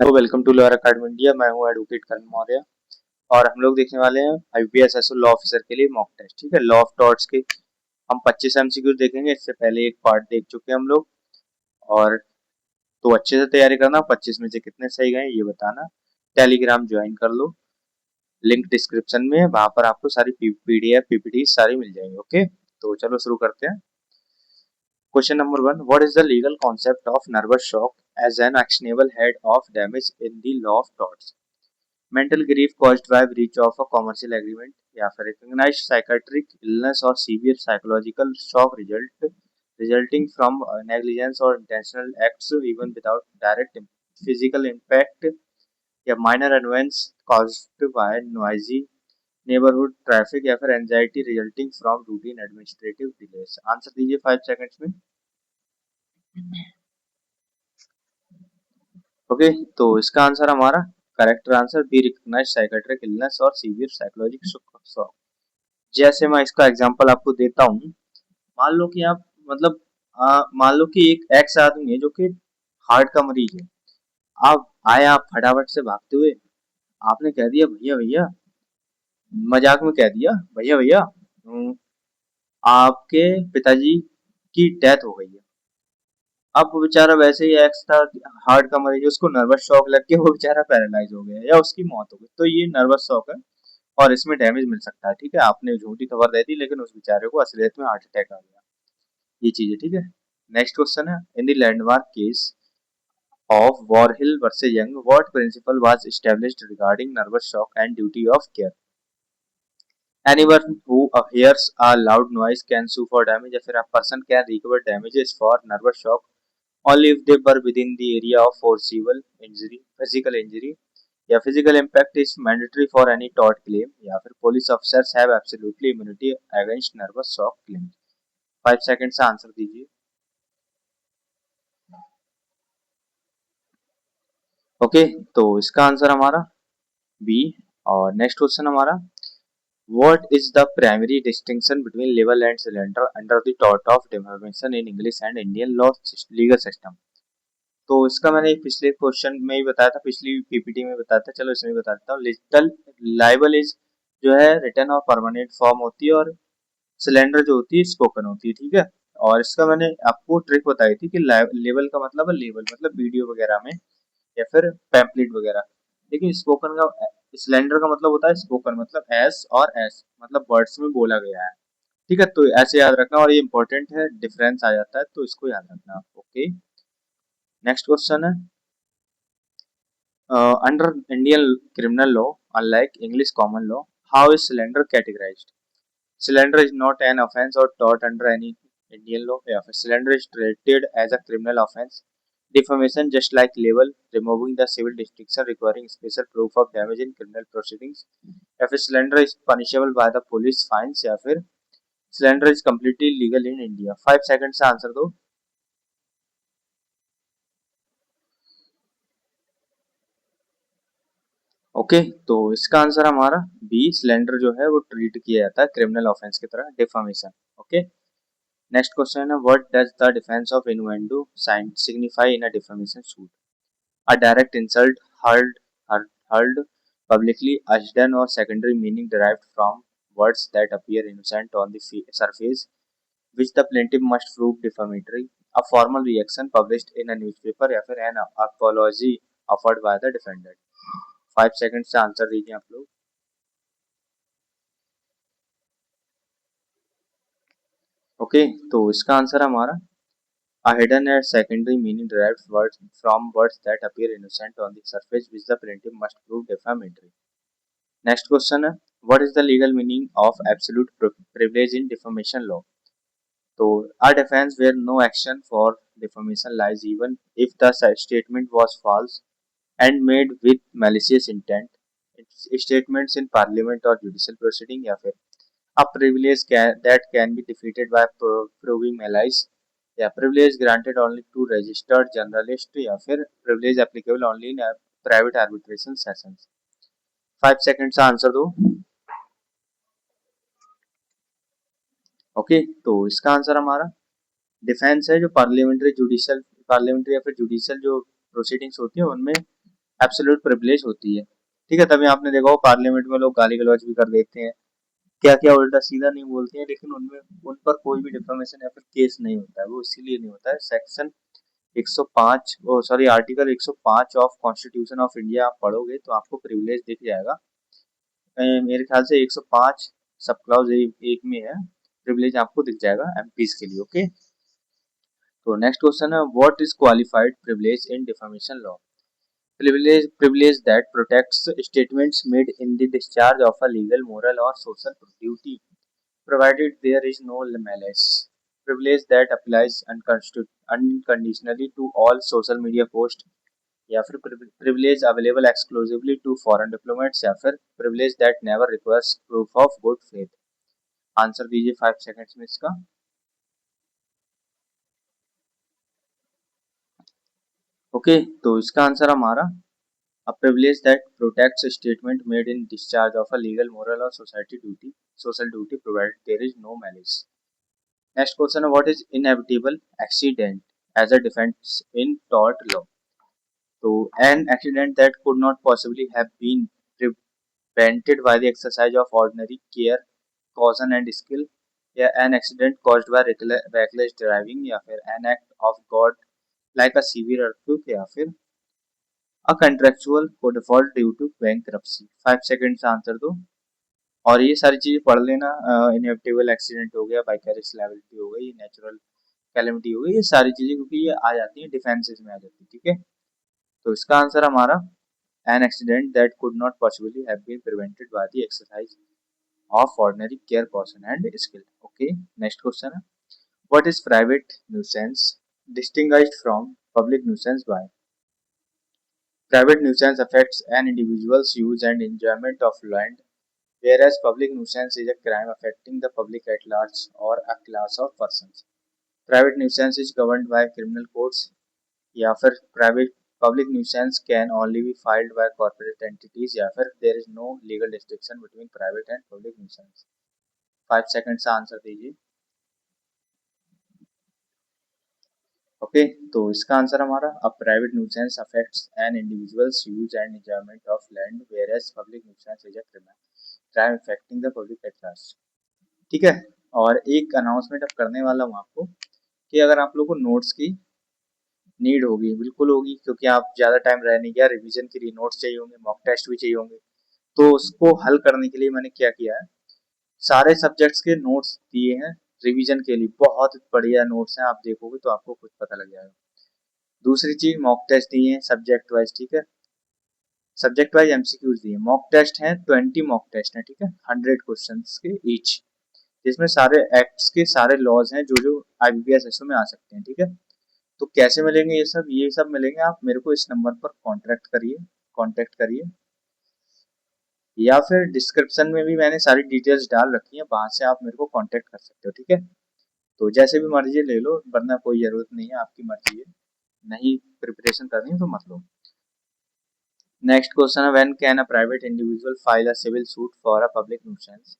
Hello, welcome to Lawyer Academy India. मैं हूं advocate करण मौर्य और हम लोग देखने वाले हैं आईपीएस एसओ लॉ ऑफिसर के लिए मॉक टेस्ट। ठीक है, लॉ ऑफ टॉर्ट्स के हम 25 एमसीक्यू देखेंगे। इससे पहले एक पार्ट देख चुके हैं हम लोग, और तो अच्छे से तैयारी करना। 25 में से कितने सही गए ये बताना। टेलीग्राम ज्वाइन कर लो, लिंक डिस्क्रिप्शन में, वहां पर आपको सारी पीडीएफ पीपीटी सारी मिल जाएंगी। ओके, तो चलो शुरू करते हैं। Question number one: what is the legal concept of nervous shock as an actionable head of damage in the law of torts? Mental grief caused by breach of a commercial agreement, या फिर recognized psychiatric illness or severe psychological shock resulting from negligence or intentional acts even without direct physical impact, या minor annoyance caused by noisy neighborhood traffic, या फिर anxiety resulting from routine administrative delays। Answer दीजिए 5 seconds में। Okay, तो इसका answer हमारा correct answer B, recognised psychiatric illness और severe psychological shock. जैसे मैं इसका एग्जांपल आपको देता हूँ। मान लो कि आप मतलब मान लो कि एक एक्स आदमी है जो कि हार्ट का मरीज है। आप आए, आप फटाफट से भागते हुए आपने कह दिया भैया भैया, मजाक में कह दिया भैया भैया, आपके पिताजी की डेथ हो गई है। अब वो बेचारा वैसे ही एक्स था, हार्ट का मरीज, उसको नर्वस शॉक लग के वो बेचारा पैरालाइज हो गया या उसकी मौत हो गई, तो ये नर्वस शॉक है और इसमें डैमेज मिल सकता है। ठीक है, आपने झूठी खबर दे दी लेकिन उस बेचारे को असलियत में हार्ट अटैक आ गया। ये चीज है। ठीक है, नेक्स्ट क्वेश्चन है, in the landmark case of Bourhill versus Young, what principle was established regarding nervous shock and duty of care? Anyone who hears a loud noise can sue for damage, या फिर a person can recover damages for nervous shock only if they were within the area of foreseeable injury, physical injury, या physical impact is mandatory for any tort claim, या फिर police officers have absolutely immunity against nervous shock claim। 5 second से answer दीजिए। Okay, तो इसका answer हमारा B. और next question हमारा, what is the primary distinction between level and cylinder under the tort of defamation in English and Indian law legal system? तो इसका मैंने पिछले क्वेश्चन में ही बताया था, पिछली पीपीटी में बताया था, चलो इसमें बता देता हूँ। लिटिल लाइबल इज जो है रिटन और परमानेंट फॉर्म होती है, और सिलेंडर जो होती है स्पोकन होती है। ठीक है, और इसका मैंने आपको ट्रिक बताई थी कि लेवल का मतलब है लेवल मतलब वीडियो वगैरह में या फिर पैम्पलेट वगैरह, लेकिन स्पोकन का सिलेंडर का मतलब होता है स्पोकन मतलब एस, और एस मतलब वर्ड्स में बोला गया है। ठीक है, तो ऐसे याद रखना, और ये इंपॉर्टेंट है, डिफरेंस आ जाता है तो इसको याद रखना। ओके, नेक्स्ट क्वेश्चन है, under Indian criminal law, unlike English common law, how is slander categorized? Slander is not an offense or tort under any Indian law. या फिर slander is treated as a criminal offense. Defamation just like libel, removing the civil distinction requiring special proof of damage in criminal proceedings. या फिर slander is punishable by the police fines, या फिर slander is completely legal in India। 5 second से answer दो। Okay, तो इसका answer हमारा B, cylinder जो है वो ट्रीट किया जाता है क्रिमिनल ऑफेंस की तरह, डिफामेशन। ओके, नेक्स्ट क्वेश्चन है, what does the defence of innuendo signify in a defamation suit? A direct insult hurled hurled publicly as done, or secondary meaning derived from words that appear innocent on the surface which the plaintiff must prove defamatory, a formal reaction published in a newspaper, या फिर an apology offered by the defendant। 5 second से answer दीजिए आप लोग। Okay, तो इसका answer हमारा a hidden and secondary meaning derived words from words that appear innocent on the surface which the plaintiff must prove defamatory। Next question है, what is the legal meaning of absolute privilege in defamation law? तो a defense where no action for defamation lies even if the statement was false and made with malicious intent, statements in parliament or judicial proceeding, या फिर a privilege that can be defeated by proving malice, या privilege granted only to registered journalist, या फिर privilege applicable only in private arbitration sessions। 5 second से answer दो। Okay, तो इसका answer हमारा डिफेंस है जो पार्लियामेंट्री जुडिशियल, पार्लियामेंट्री या फिर जुडिशियल जो प्रोसीडिंग्स होती है उनमें एब्सोल्यूट प्रिविलेज होती है। ठीक है, तभी आपने देखा हो पार्लियामेंट में लोग गाली गलौज भी कर देते हैं, क्या क्या उल्टा सीधा नहीं बोलते हैं, लेकिन उनमें उन पर कोई भी डिफेमेशन या फिर केस नहीं होता है। वो इसीलिए नहीं होता है, section 105 sorry article 105 of constitution of India आप पढ़ोगे तो आपको प्रिविलेज दिख जाएगा। मेरे ख्याल से 105 सब क्लॉज एक में है, प्रिविलेज आपको दिख जाएगा एमपीज के लिए। ओके, तो नेक्स्ट क्वेश्चन है, what is qualified privilege in defamation law? Privilege that protects statements made in the discharge of a legal, moral, or social duty, provided there is no malice. Privilege that applies unconditionally to all social media posts, या फिर privilege available exclusively to foreign diplomats, या फिर privilege that never requires proof of good faith. Answer दीजिए 5 seconds में इसका। Okay, तो इसका answer हमारा a privilege that protects a statement made in discharge of a legal, moral, or social duty, provided there is no malice. Next question: what is inevitable accident as a defense in tort law? So, an accident that could not possibly have been prevented by the exercise of ordinary care, caution, and skill, या an accident caused by reckless driving, या फिर an act of God like a severe earthquake, या फिर a contractual को default due to bankruptcy. 5 seconds answer दो। और ये सारी चीजें पढ़ लेना, इनएविटेबल एक्सीडेंट हो गया, वाइकरियस लायबिलिटी हो गई, नेचुरल कैलेमिटी हो गई, ये सारी चीजें क्योंकि ये आ जाती हैं डिफेंसेस में आ जाती है। ठीक है, तो इसका आंसर हमारा an accident that could not possibly have been prevented by the exercise of ordinary care, caution and skill. Okay, next question है, what is private nuisance distinguished from public nuisance by? Private nuisance affects an individual's use and enjoyment of land, whereas public nuisance is a crime affecting the public at large or a class of persons. Private nuisance is governed by criminal courts, या फिर private public nuisance can only be filed by corporate entities, या फिर there is no legal distinction between private and public nuisance. 5 seconds का answer दीजिए। Okay, तो इसका answer हमारा a private nuisance affects an individual's use and enjoyment of land, whereas public nuisance is a crime affecting the public at large. ठीक है, और एक announcement अब करने वाला हूँ आपको कि अगर आप लोगों को नोट्स की नीड होगी, बिल्कुल होगी, क्योंकि आप ज्यादा टाइम रह नहीं गया, रिवीजन के लिए नोट्स चाहिए होंगे, मॉक टेस्ट भी चाहिए होंगे, तो उसको हल करने के लिए मैंने क्या किया है, सारे सब्जेक्ट्स के नोट्स दिए हैं रिवीजन के लिए। बहुत बढ़िया नोट्स हैं, आप देखोगे तो आपको कुछ पता लग जाएगा। दूसरी चीज मॉक टेस्ट दिए हैं सब्जेक्ट वाइज। ठीक है, सब्जेक्ट वाइज एमसीक्यूज दिए, मॉक टेस्ट हैं 20 मॉक टेस्ट हैं। ठीक है, 100 क्वेश्चंस के ईच, जिसमें सारे एक्ट्स के सारे लॉज हैं जो जो आईबीपीएस एसओ में आ सकते हैं। ठीक है, तो कैसे मिलेंगे ये सब मिलेंगे, आप मेरे को इस नंबर पर कांटेक्ट करिए, या फिर डिस्क्रिप्शन में भी मैंने सारी डिटेल्स डाल रखी है, वहां से आप मेरे को कांटेक्ट कर सकते हो। ठीक है, तो जैसे भी मर्जी ले लो, वरना कोई जरूरत नहीं है, आपकी मर्जी है, नहीं प्रिपरेशन करनी है तो मत लो। नेक्स्ट क्वेश्चन है, when can a private individual file a civil suit for a public nuisance?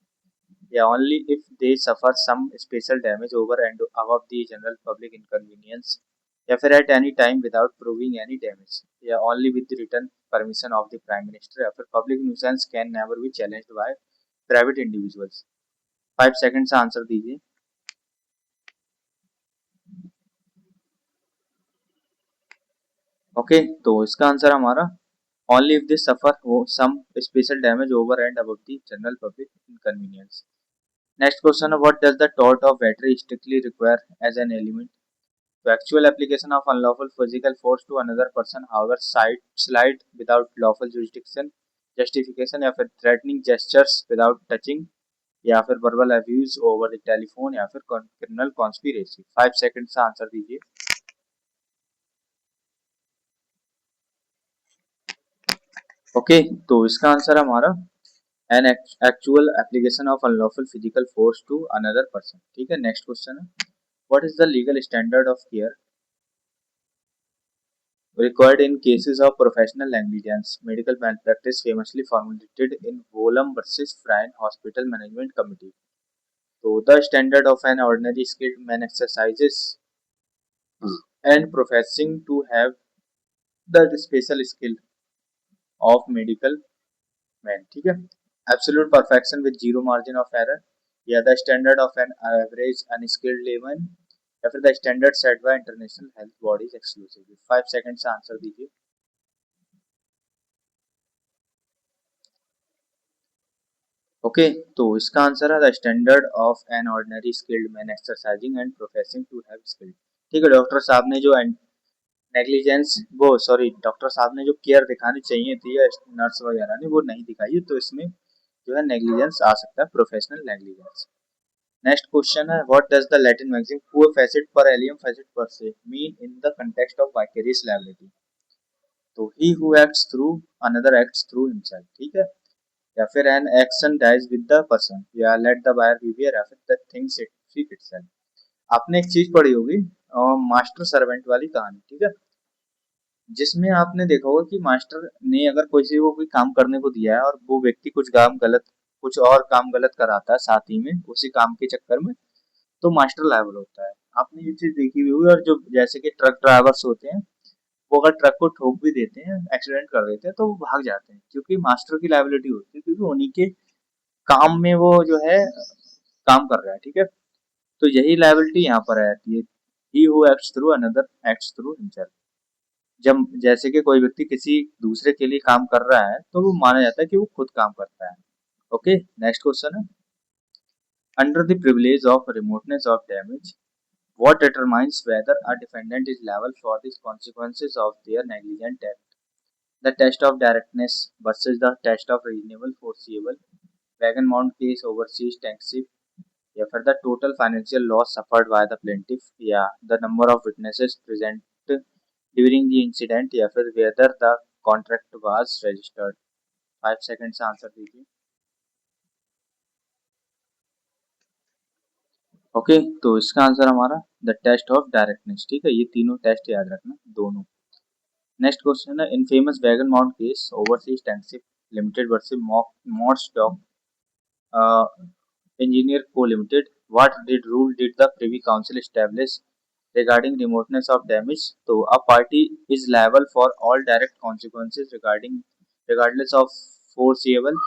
या only if they suffer some special damage over and above the general public inconvenience, या फिर at any time without proving any damage, या only with the written permission of the prime minister, या फिर public nuisance can never be challenged by private individuals. 5 seconds answer दीजिए। Okay, तो इसका answer हमारा only if they suffer some special damage over and above the general public inconvenience. Next question: what does the tort of battery strictly require as an element? The actual application of unlawful physical force to another person, however slight, without lawful justification, या फिर threatening gestures without touching, या फिर verbal abuse over the telephone, या फिर criminal conspiracy. 5 seconds का answer दीजिए। Okay, तो इसका आंसर हमारा an actual application of unlawful physical force to another person। ठीक है, नेक्स्ट क्वेश्चन है, what is the legal standard of care required in cases of professional negligence, medical malpractice, famously formulated in Wolam versus Fryan Hospital Management Committee? So the standard of an ordinary skilled man exercises and professing to have that special skill of medical man, ठीक है। Absolute perfection with zero margin of error, या the standard of an average unskilled layman, या फिर the standard set by international health bodies exclusively. 5 second से answer दीजिए। Okay, तो इसका answer है the standard of an ordinary skilled man exercising and professing to have skill. ठीक है, doctor साहब ने जो नेग्लिजेंस, वो सॉरी, डॉक्टर साहब ने जो केयर दिखानी चाहिए थी या नर्स वगैरह ने, वो नहीं दिखाई है, तो इसमें जो है नेग्लिजेंस आ सकता है, प्रोफेशनल नेग्लिजेंस। नेक्स्ट क्वेश्चन है, what does the Latin maxim पुअर facit per alium facit per se mean in the context of vicarious liability? तो he who acts through another acts through himself, ठीक है। या फिर an action dies with the person, या let the buyer behaviour, या फिर the things it seek itself. आपने एक चीज पढ़ी होगी, मास्टर सर्वेंट वाली कहानी, ठीक है, जिसमें आपने देखा होगा कि मास्टर ने अगर किसी को कोई काम करने को दिया है और वो व्यक्ति कुछ और काम गलत कराता है साथ ही में उसी काम के चक्कर में, तो मास्टर लायबल होता है। आपने ये चीज देखी हुई होगी। और जो जैसे कि ट्रक ड्राइवर्स होते हैं, वो अगर ट्रक को ठोक भी देते हैं, एक्सीडेंट कर देते हैं, तो वो भाग जाते हैं, क्योंकि मास्टर की लायबिलिटी होती है, क्योंकि उन्हीं के काम में वो जो है काम कर रहा है, ठीक है। तो यही लायबिलिटी यहाँ पर आती है, ही who acts through another acts through himself. जब जैसे कि कोई व्यक्ति किसी दूसरे के लिए काम कर रहा है, तो वो माना जाता है कि वो खुद काम करता है। ओके, नेक्स्ट क्वेश्चन है, under the privilege of remoteness of damage, what determines whether a defendant is liable for the consequences of their negligent act? The test of directness versus the test of reasonable foreseeable, wagon mount case overseas tankship, या फिर the total financial loss suffered by the plaintiff, या the number of witnesses present during the incident, या फिर whether the contract was registered। 5 second से answer दीजिए। Okay, तो इसका answer हमारा द टेस्ट ऑफ डायरेक्टनेस, ठीक है। ये तीनों टेस्ट याद रखना, दोनों। नेक्स्ट क्वेश्चन है, in famous Wagon Mound case Overseas Tankship limited versus Mort's Dock engineer co limited, what did rule did the Privy Council establish regarding remoteness of damage? तो a party is liable for all direct consequences regardless of foreseeable,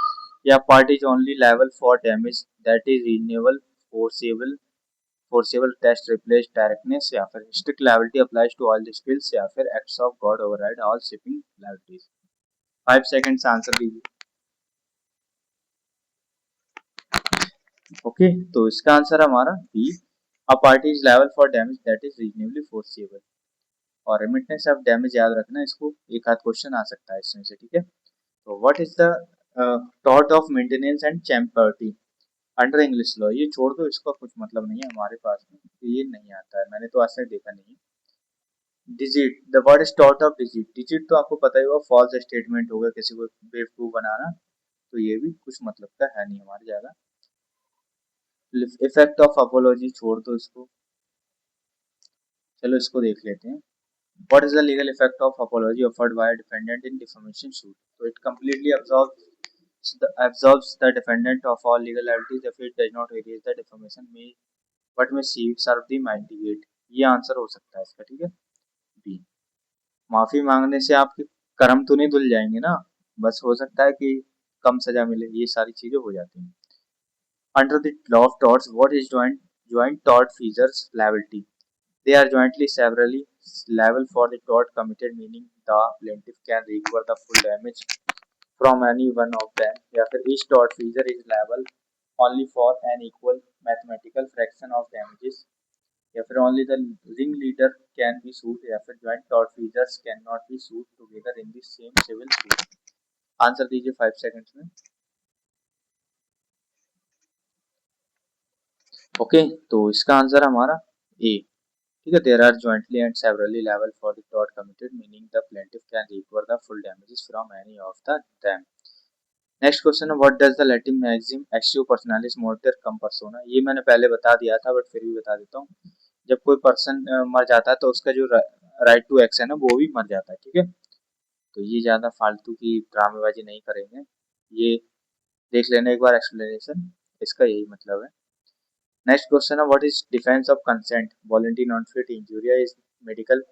या party is only liable for damage that is reasonable, foreseeable test replace directness, या फिर strict liability applies to all the spills, या फिर acts of God override all shipping liabilities। 5 second से answer दीजिए। Okay, तो इसका answer हमारा B, a party is liable for damage that is reasonably foreseeable. और रिमिटेंस ऑफ डैमेज याद रखना, इसको एक आध क्वेश्चन आ सकता है इसमें से, ठीक है। तो what is the tort of maintenance and champerty under English law? ये छोड़ दो, इसका कुछ मतलब नहीं है हमारे पास में, तो ये नहीं आता है, मैंने तो आज तक देखा नहीं है। Digit, the word is tort of digit. Digit तो आपको पता ही होगा, फॉल्स स्टेटमेंट होगा, किसी को बेवकूफ बनाना, तो ये भी कुछ मतलब का है नहीं हमारे ज्यादा। इफेक्ट ऑफ अपोलॉजी छोड़ दो इसको, चलो इसको देख लेते हैं। What is the legal effect of apology offered by a defendant in defamation suit? So it completely absolves the defendant of all legal liabilities if it does not erase the defamation may but may serve the mitigate। ये answer हो सकता है इसका, ठीक है, B. माफी मांगने से आपके कर्म तो नहीं धुल जाएंगे ना, बस हो सकता है कि कम सजा मिले, ये सारी चीजें हो जाती हैं। Under the law of torts, what is joint tort feasors liability? They are jointly severally liable for the tort committed, meaning the plaintiff can recover the full damage from any one of them, या फिर each tort feasor is liable only for an equal mathematical fraction of damages, या फिर only the ringleader can be sued, या फिर joint tort feasors cannot be sued together in the same civil suit। Answer दीजिए 5 seconds में। Okay, तो इसका answer हमारा A, ठीक है। There are jointly and severally liable for the tort committed, meaning the plaintiff can recover the full damages from any of them। Next question है, what does the Latin maxim actio personalis moritur cum persona? ये मैंने पहले बता दिया था, but फिर भी बता देता हूँ। जब कोई पर्सन मर जाता है, तो उसका जो राइट टू एक्शन है वो भी मर जाता है, ठीक है। तो ये ज्यादा फालतू की ड्रामेबाजी नहीं करेंगे, ये देख लेना एक बार एक्सप्लेनेशन, इसका यही मतलब है। नेक्स्ट क्वेश्चन है, what is defence of consent volenti non fit injuria is medical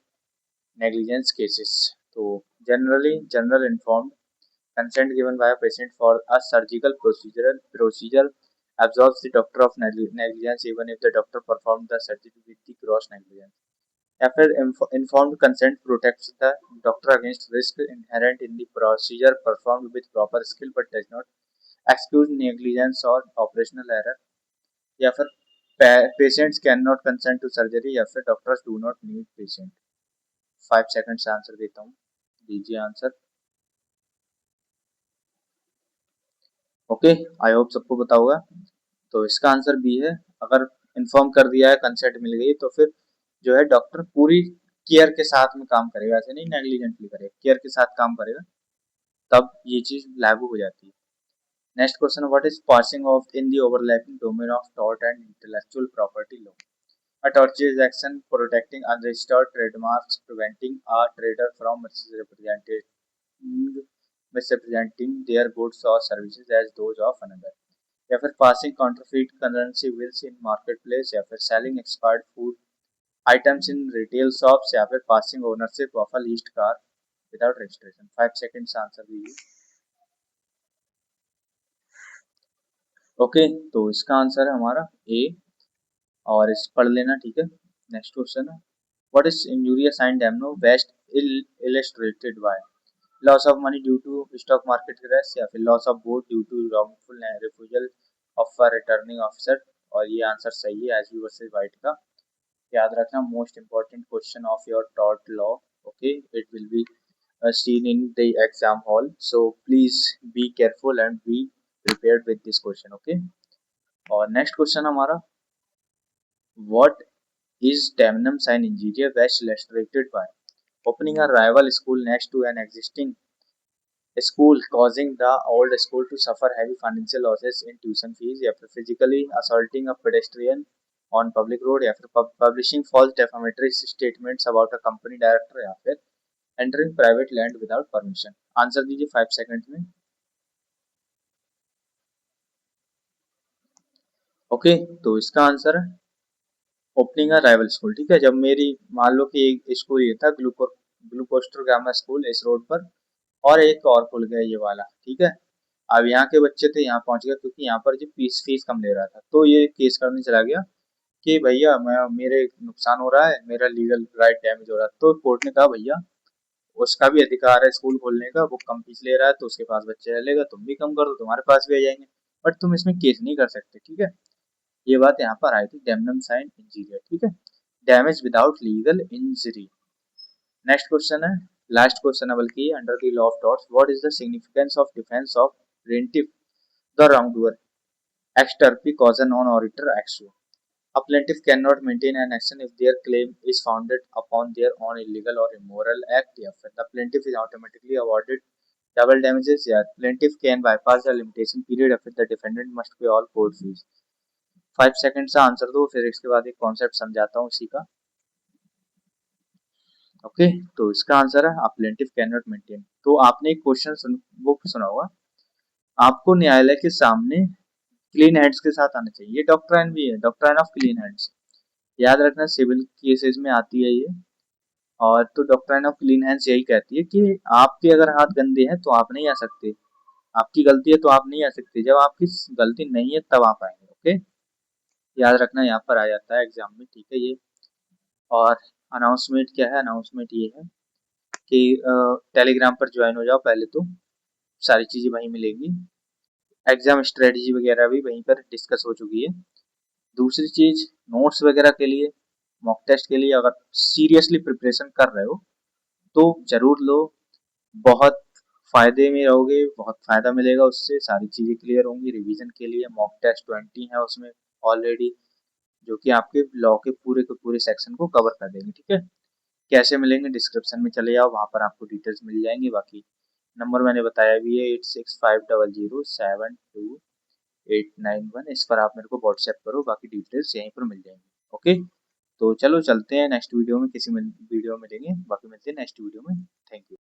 negligence cases? तो general informed consent given by a patient for a surgical procedure absolves the doctor of negligence even if the doctor performed the surgery with the gross negligence. या फिर informed consent protects the doctor against risk inherent in the procedure performed with proper skill but does not excuse negligence or operational error. या फिर patients cannot consent to surgery या फिर doctors do not need patient. 5 seconds answer देता हूँ, दीजिए answer. Okay, I hope सबको पता होगा. तो इसका आंसर बी है. अगर इन्फॉर्म कर दिया है, कंसेंट मिल गई, तो फिर जो है डॉक्टर पूरी केयर के साथ में काम करेगा, ऐसे नहीं नेग्लिजेंटली करेगा, केयर के साथ काम करेगा, तब ये चीज लागू हो जाती है. Next question, what is passing of in the overlapping domain of tort and intellectual property law? A tortious is action protecting unregistered trademarks, preventing a trader from misrepresenting their goods or services as those of another. या फिर passing counterfeit currency bills in marketplace, या फिर selling expired food items in retail shops, या फिर passing ownership of a leased car without registration. 5 seconds answer दीजिए. Okay, तो इसका answer है हमारा ए, और इस पढ़ लेना, ठीक है. नेक्स्ट क्वेश्चन है, what is injuria and damno best illustrated by? Loss of money due to stock market crash, या फिर loss of vote due to wrongful refusal of a returning officer. और ये आंसर सही है, एसबी वर्सेस वाइट का. याद रखना, most important question of your tort law. Okay, it will be seen in the exam hall, so please be careful and be prepared with this question. Okay, और next question हमारा, what is Damnum sign interior best illustrated by? Opening a rival school next to an existing school, causing the old school to suffer heavy financial losses in tuition fees, या फिर physically assaulting a pedestrian on public road, या फिर publishing false defamatory statements about a company director, या फिर entering private land without permission. Answer दीजिए 5 second में. Okay, तो इसका आंसर है ओपनिंग अ राइवल स्कूल. ठीक है, जब मेरी मान लो कि एक स्कूल ये था ग्लूकोस्टर ग्रामर स्कूल इस रोड पर, और एक और खुल गया ये वाला. ठीक है, अब यहाँ के बच्चे थे, यहाँ पहुंच गए क्योंकि यहाँ पर जो फीस कम ले रहा था, तो ये केस करने चला गया कि भैया मैं मेरे नुकसान हो रहा है, मेरा लीगल राइट डैमेज हो रहा है. तो कोर्ट ने कहा भैया उसका भी अधिकार है स्कूल खोलने का, वो कम फीस ले रहा है तो उसके पास बच्चे रहेगा, तुम भी कम कर दो, तुम्हारे पास भी आ जाएंगे, बट तुम इसमें केस नहीं कर सकते. ठीक है, ये बात यहाँ पर आई थी डैमनम साइन इंजीरियर. ठीक है, damage without legal injury. Next question है, लास्ट क्वेश्चन है बल्कि, under the law of torts what is the significance of defence of plaintiff the wrongdoer ex turpi causa a non oritur actio. A plaintiff cannot maintain an action if their claim is founded upon their own illegal or immoral act, या फिर the plaintiff is automatically awarded double damages, या plaintiff can bypass the limitation period if the defendant must pay all court fees. 5 second से answer दो, फिर इसके बाद एक concept समझाता हूँ इसी का. ओके, तो इसका आंसर है प्लेंटिफ कैन नॉट मेंटेन. तो आपने एक क्वेश्चन वो सुना होगा, आपको न्यायालय के सामने क्लीन हैंड्स के साथ आना चाहिए. ये डॉक्ट्राइन भी है, डॉक्ट्राइन ऑफ क्लीन हैंड्स. याद रखना, सिविल केसेस में आती है ये. और तो डॉक्ट्राइन ऑफ क्लीन हैंड्स यही कहती है कि आपके अगर हाथ गंदे हैं तो आप नहीं आ सकते, आपकी गलती है तो आप नहीं आ सकते, जब आपकी गलती नहीं है तब आप आएंगे. ओके, याद रखना, यहाँ पर आ जाता है एग्जाम में. ठीक है, ये और अनाउंसमेंट क्या है, अनाउंसमेंट ये है कि टेलीग्राम पर ज्वाइन हो जाओ पहले, तो सारी चीजें वहीं मिलेंगी. एग्जाम स्ट्रेटजी वगैरह भी वहीं पर डिस्कस हो चुकी है. दूसरी चीज, नोट्स वगैरह के लिए, मॉक टेस्ट के लिए अगर सीरियसली प्रिपरेशन कर रहे हो तो जरूर लो, बहुत फायदे में रहोगे, बहुत फायदा मिलेगा उससे, सारी चीजें क्लियर होंगी. रिवीजन के लिए मॉक टेस्ट 20 है उसमें ऑलरेडी, जो कि आपके लॉ के पूरे सेक्शन को कवर कर देंगे. ठीक है, कैसे मिलेंगे, डिस्क्रिप्शन में चले जाओ, वहां पर आपको डिटेल्स मिल जाएंगी. बाकी नंबर मैंने बताया भी है 8650072891, इस पर आप मेरे को व्हाट्सएप करो, बाकी डिटेल्स यहीं पर मिल जाएंगी. ओके, तो चलो चलते हैं नेक्स्ट वीडियो में, किसी वीडियो में मिलेंगे, बाकी मिलते हैं नेक्स्ट वीडियो में. Thank you.